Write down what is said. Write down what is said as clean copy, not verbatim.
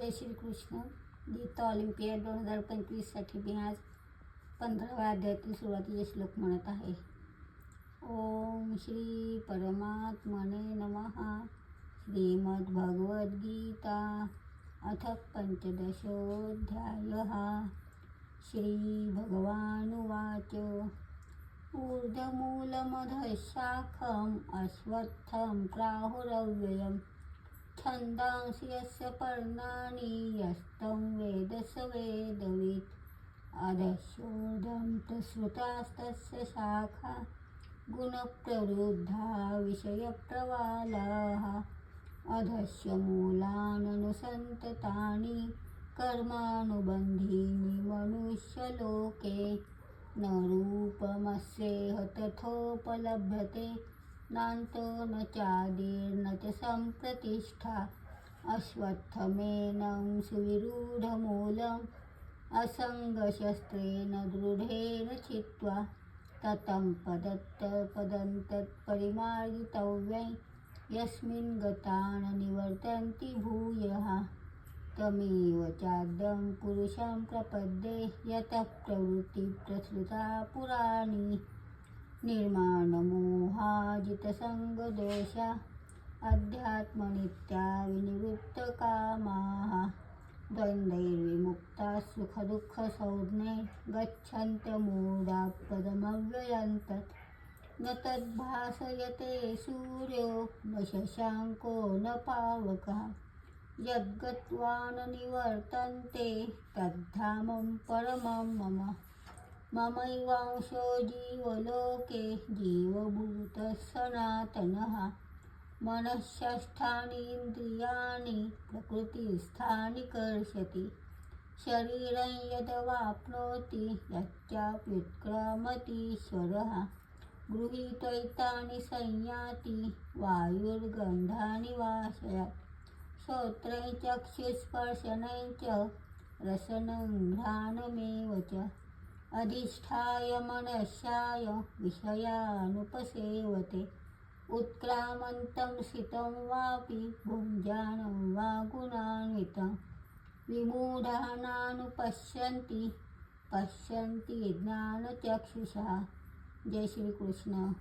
जय Shri Krishna. Gita Olympiad 2025साठी मी आज 15व्या अध्यायातील सुरुवातीचे श्लोक म्हणत आहे. ओम श्री परमात्मने नमः. श्रीमद्भगवद्गीता अथ पंचदशोऽध्यायः. श्रीभगवानुवाच. ऊर्ध्वमूलमधःशाखम् अश्वत्थं प्राहुरव्ययम्. छन्दांसि यस्य पर्णानि यस्तं वेद स वेदवित्. अधश्चोर्ध्वं प्रसृतास्तस्य शाखा गुणप्रवृद्धा विषयप्रवालाः. अधश्च मूलाननुसन्ततानि कर्मानुबन्धीनि मनुष्यलोके. न रूपमस्येह तथोपलभ्यते नान्तो न चादिर्न च सम्प्रतिष्ठा. अश्वत्थमेनं सुविरूढमूलम् असङ्गशस्त्रेण दृढेन चित्वा. ततं पदं तत्परिमार्गितव्यं यस्मिन् गता न निवर्तन्ति भूयः. तमेव चाद्यं पुरुषं प्रपद्ये यतः प्रवृत्तिप्रसृता पुराणी. निर्माणमोहाजितसङ्गदोषा अध्यात्मनित्या विनिवृत्तकामाः. द्वन्द्वैर्विमुक्ताः सुखदुःखसंज्ञैः गच्छन्त्यमूढाः पदमव्ययं तत्. न तद्भासयते सूर्यो न शशाङ्को न पावकः. यद्गत्वा न निवर्तन्ते तद्धामं परमं मम. ममैवांशो जीवलोके जीवभूतः सनातनः. मनःषष्ठानि इन्द्रियाणि प्रकृतिस्थानि कर्षति. शरीरं यदवाप्नोति यच्चाप्युत्क्रामतीश्वरः. गृहीत्वैतानि संयाति वायुर्गन्धानि वाशयात्. श्रोत्रं चक्षुस्पर्शनं च रसनं घ्राणमेव च. अधिष्ठाय मनश्चाय विषयानुपसेवते. उत्क्रामन्तं स्थितं वापि भुञ्जानं वा गुणान्वितं. विमूढानानुपश्यन्ति पश्यन्ति ज्ञानचक्षुषा. जय श्री कृष्ण.